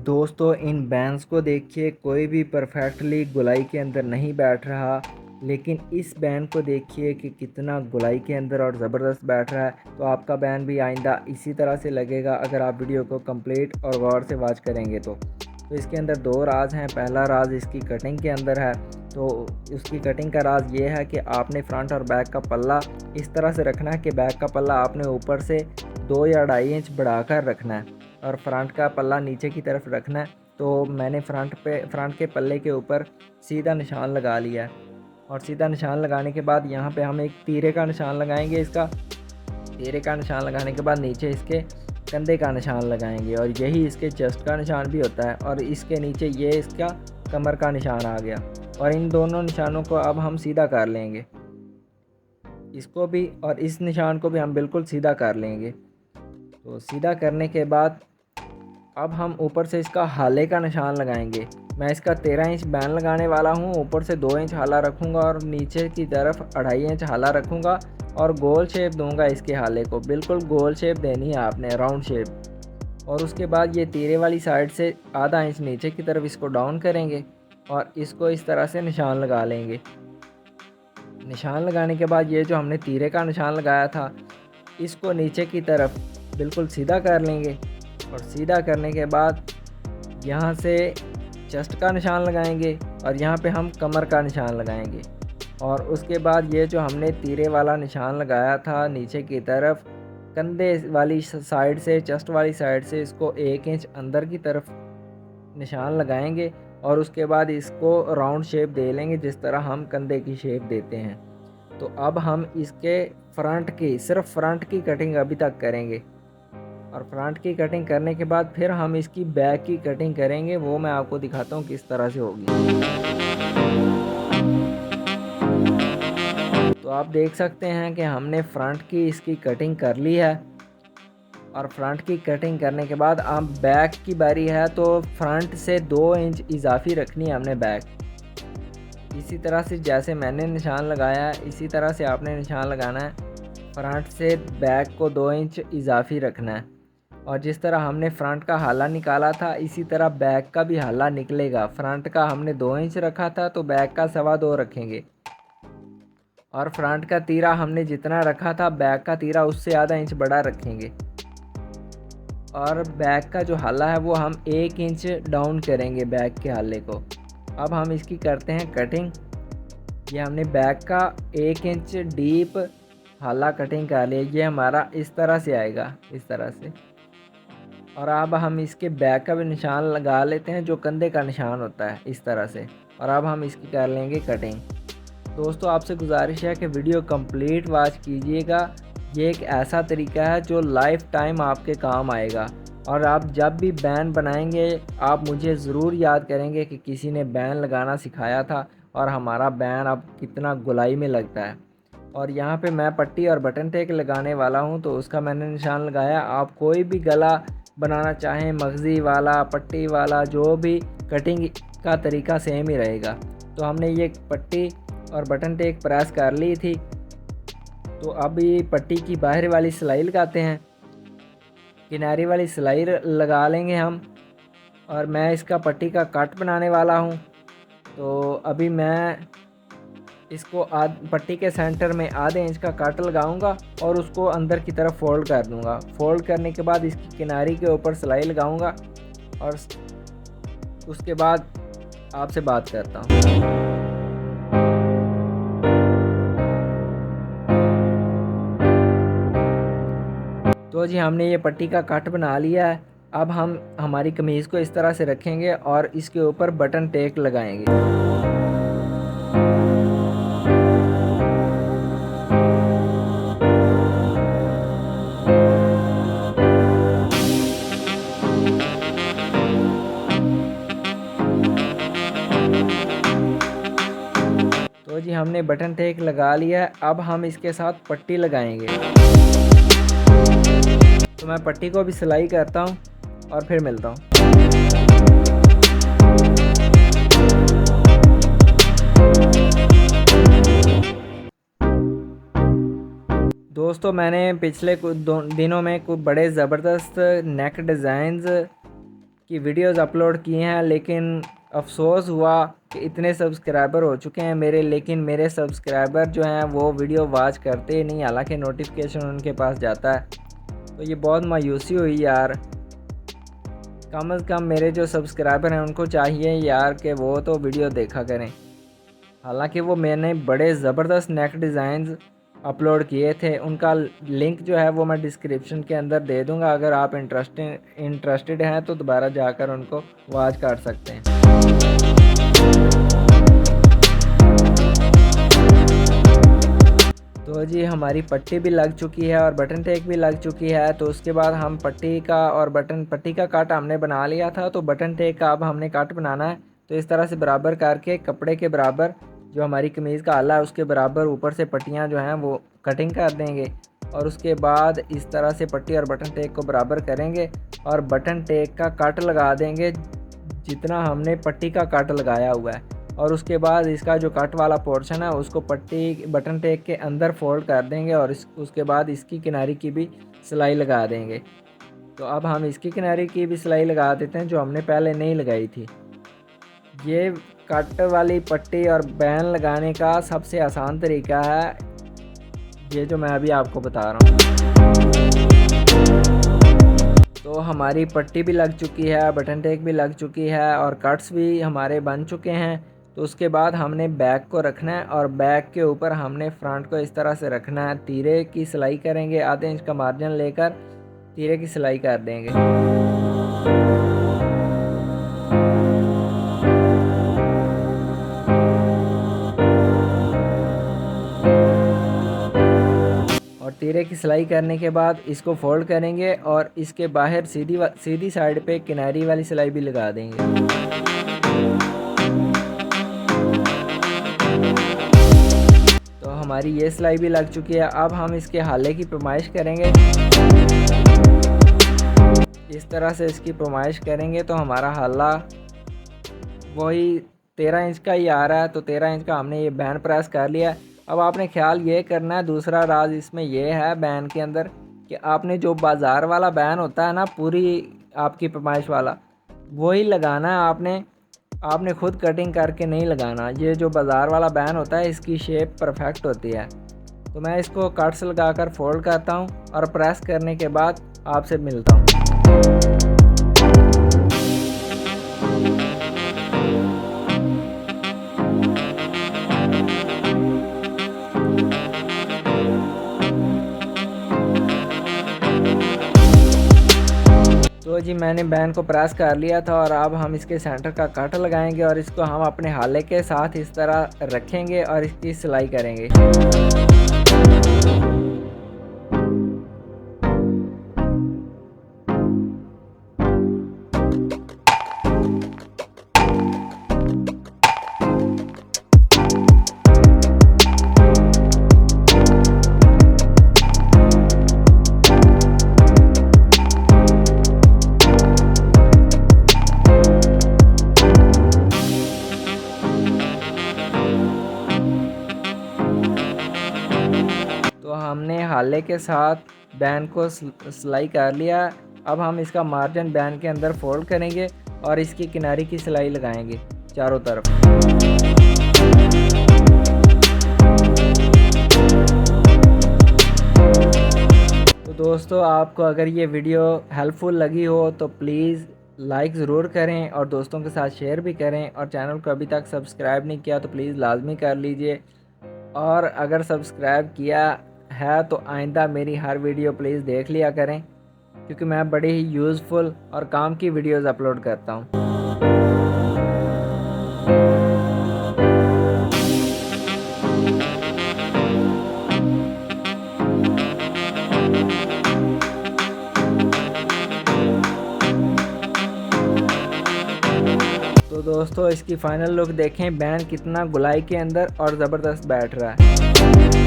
दोस्तों इन बैंड्स को देखिए, कोई भी परफेक्टली गोलाई के अंदर नहीं बैठ रहा, लेकिन इस बैंड को देखिए कि कितना गोलाई के अंदर और ज़बरदस्त बैठ रहा है। तो आपका बैंड भी आइंदा इसी तरह से लगेगा अगर आप वीडियो को कंप्लीट और गौर से वॉच करेंगे तो इसके अंदर दो राज हैं। पहला राज इसकी कटिंग के अंदर है। तो उसकी कटिंग का राज ये है कि आपने फ्रंट और बैक का पल्ला इस तरह से रखना है कि बैक का पल्ला आपने ऊपर से 2 या 2.5 इंच बढ़ाकर रखना है और फ्रंट का पल्ला नीचे की तरफ रखना है। तो मैंने फ्रंट के पल्ले के ऊपर सीधा निशान लगा लिया है और सीधा निशान लगाने के बाद यहाँ पे हम एक तीरे का निशान लगाएंगे। इसका तीरे का निशान लगाने के बाद नीचे इसके कंधे का निशान लगाएंगे और यही इसके चेस्ट का निशान भी होता है और इसके नीचे ये इसका कमर का निशान आ गया। और इन दोनों निशानों को अब हम सीधा कर लेंगे, इसको भी और इस निशान को भी हम बिल्कुल सीधा कर लेंगे। तो सीधा करने के बाद अब हम ऊपर से इसका हाले का निशान लगाएंगे। मैं इसका 13 इंच बैन लगाने वाला हूँ। ऊपर से 2 इंच हाला रखूँगा और नीचे की तरफ 2.5 इंच हाला रखूँगा और गोल शेप दूंगा। इसके हाले को बिल्कुल गोल शेप देनी है आपने, राउंड शेप। और उसके बाद ये तीरे वाली साइड से आधा इंच नीचे की तरफ इसको डाउन करेंगे और इसको इस तरह से निशान लगा लेंगे। निशान लगाने के बाद ये जो हमने तीरे का निशान लगाया था इसको नीचे की तरफ बिल्कुल सीधा कर लेंगे और सीधा करने के बाद यहाँ से चेस्ट का निशान लगाएंगे और यहाँ पे हम कमर का निशान लगाएंगे। और उसके बाद ये जो हमने तीरे वाला निशान लगाया था नीचे की तरफ कंधे वाली साइड से, चेस्ट वाली साइड से इसको 1 इंच अंदर की तरफ निशान लगाएंगे और उसके बाद इसको राउंड शेप दे लेंगे जिस तरह हम कंधे की शेप देते हैं। तो अब हम इसके सिर्फ फ्रंट की कटिंग अभी तक करेंगे और फ्रंट की कटिंग करने के बाद फिर हम इसकी बैक की कटिंग करेंगे। वो मैं आपको दिखाता हूँ किस तरह से होगी। तो आप देख सकते हैं कि हमने फ्रंट की इसकी कटिंग कर ली है और फ्रंट की कटिंग करने के बाद अब बैक की बारी है। तो फ्रंट से 2 इंच इजाफी रखनी है हमने बैक। इसी तरह से जैसे मैंने निशान लगाया है इसी तरह से आपने निशान लगाना है। फ्रंट से बैक को 2 इंच इजाफी रखना है और जिस तरह हमने फ्रंट का हाला निकाला था इसी तरह बैक का भी हाला निकलेगा। फ्रंट का हमने 2 इंच रखा था तो बैक का 2.25 रखेंगे और फ्रंट का तीरा हमने जितना रखा था बैक का तीरा उससे आधा इंच बड़ा रखेंगे और बैक का जो हाला है वो हम 1 इंच डाउन करेंगे बैक के हाले को। अब हम इसकी करते हैं कटिंग। ये हमने बैक का 1 इंच डीप हाला कटिंग कर लिया। ये हमारा इस तरह से आएगा, इस तरह से। और अब हम इसके बैक का भी निशान लगा लेते हैं जो कंधे का निशान होता है, इस तरह से। और अब हम इसकी कर लेंगे कटिंग। दोस्तों आपसे गुजारिश है कि वीडियो कंप्लीट वॉच कीजिएगा। ये एक ऐसा तरीका है जो लाइफ टाइम आपके काम आएगा और आप जब भी बैन बनाएंगे आप मुझे ज़रूर याद करेंगे कि किसी ने बैन लगाना सिखाया था और हमारा बैन अब कितना गोलाई में लगता है। और यहाँ पे मैं पट्टी और बटन टेक लगाने वाला हूँ तो उसका मैंने निशान लगाया। आप कोई भी गला बनाना चाहें, मगज़ी वाला, पट्टी वाला, जो भी कटिंग का तरीका सेम ही रहेगा। तो हमने ये पट्टी और बटन टेक प्रेस कर ली थी। तो अब ये पट्टी की बाहर वाली सिलाई लगाते हैं, किनारे वाली सिलाई लगा लेंगे हम। और मैं इसका पट्टी का कट बनाने वाला हूँ। तो अभी मैं इसको पट्टी के सेंटर में आधे इंच का कट लगाऊंगा और उसको अंदर की तरफ फोल्ड कर दूंगा। फोल्ड करने के बाद इसकी किनारी के ऊपर सिलाई लगाऊंगा और उसके बाद आपसे बात करता हूँ। तो जी हमने ये पट्टी का कट बना लिया है। अब हम हमारी कमीज़ को इस तरह से रखेंगे और इसके ऊपर बटन टेक लगाएंगे। तो जी हमने बटन टेक लगा लिया है। अब हम इसके साथ पट्टी लगाएंगे। तो मैं पट्टी को भी सिलाई करता हूँ और फिर मिलता हूँ। दोस्तों मैंने पिछले कुछ दिनों में कुछ बड़े ज़बरदस्त नेक डिज़ाइंस की वीडियोस अपलोड किए हैं, लेकिन अफसोस हुआ कि इतने सब्सक्राइबर हो चुके हैं मेरे, लेकिन मेरे सब्सक्राइबर जो हैं वो वीडियो वॉच करते ही नहीं, हालांकि नोटिफिकेशन उनके पास जाता है। तो ये बहुत मायूसी हुई यार। कम से कम मेरे जो सब्सक्राइबर हैं उनको चाहिए यार कि वो तो वीडियो देखा करें। हालांकि वो मैंने बड़े ज़बरदस्त नेक डिज़ाइंस अपलोड किए थे, उनका लिंक जो है वो मैं डिस्क्रिप्शन के अंदर दे दूंगा। अगर आप इंटरेस्टेड हैं तो दोबारा जाकर उनको वॉच कर सकते हैं। तो जी हमारी पट्टी भी लग चुकी है और बटन टेक भी लग चुकी है। तो उसके बाद हम पट्टी का कट हमने बना लिया था, तो बटन टेक का अब हमने कट बनाना है। तो इस तरह से बराबर करके कपड़े के बराबर जो हमारी कमीज़ का आला है उसके बराबर ऊपर से पट्टियाँ जो हैं वो कटिंग कर देंगे, और उसके बाद इस तरह से पट्टी और बटन टेक को बराबर करेंगे और बटन टेक का कट लगा देंगे जितना हमने पट्टी का कट लगाया हुआ है। और उसके बाद इसका जो कट वाला पोर्शन है उसको पट्टी बटन टेक के अंदर फोल्ड कर देंगे और उसके बाद इसकी किनारी की भी सिलाई लगा देंगे। तो अब हम इसकी किनारी की भी सिलाई लगा देते हैं जो हमने पहले नहीं लगाई थी। ये कट वाली पट्टी और बैन लगाने का सबसे आसान तरीका है, ये जो मैं अभी आपको बता रहा हूँ। तो हमारी पट्टी भी लग चुकी है, बटन टेक भी लग चुकी है और कट्स भी हमारे बन चुके हैं। तो उसके बाद हमने बैक को रखना है और बैक के ऊपर हमने फ्रंट को इस तरह से रखना है। तीरे की सिलाई करेंगे, आधे इंच का मार्जिन लेकर तीरे की सिलाई कर देंगे। और तीरे की सिलाई करने के बाद इसको फोल्ड करेंगे और इसके बाहर सीधी साइड पे किनारी वाली सिलाई भी लगा देंगे। तो हमारी ये सिलाई भी लग चुकी है। अब हम इसके हाले की पैमाइश करेंगे। इस तरह से इसकी पैमाइश करेंगे तो हमारा हाला वही 13 इंच का ही आ रहा है। तो 13 इंच का हमने ये बैन प्रेस कर लिया। अब आपने ख्याल ये करना है, दूसरा राज इसमें ये है बैन के अंदर कि आपने जो बाज़ार वाला बैन होता है ना, पूरी आपकी पैमाइश वाला, वही लगाना है। आपने खुद कटिंग करके नहीं लगाना। ये जो बाज़ार वाला बैन होता है इसकी शेप परफेक्ट होती है। तो मैं इसको कट्स लगाकर फोल्ड करता हूँ और प्रेस करने के बाद आपसे मिलता हूँ। तो जी मैंने बैन को प्रेस कर लिया था और अब हम इसके सेंटर का कट लगाएंगे और इसको हम अपने हाले के साथ इस तरह रखेंगे और इसकी सिलाई करेंगे। तो हमने हाले के साथ बैन को सिलाई कर लिया। अब हम इसका मार्जिन बैन के अंदर फोल्ड करेंगे और इसकी किनारी की सिलाई लगाएंगे चारों तरफ। तो दोस्तों, आपको अगर ये वीडियो हेल्पफुल लगी हो तो प्लीज़ लाइक ज़रूर करें और दोस्तों के साथ शेयर भी करें, और चैनल को अभी तक सब्सक्राइब नहीं किया तो प्लीज़ लाजमी कर लीजिए। और अगर सब्सक्राइब किया है तो आइंदा मेरी हर वीडियो प्लीज़ देख लिया करें, क्योंकि मैं बड़ी ही यूज़फुल और काम की वीडियोज़ अपलोड करता हूँ। तो दोस्तों, इसकी फ़ाइनल लुक देखें, बैन कितना गुलाई के अंदर और ज़बरदस्त बैठ रहा है।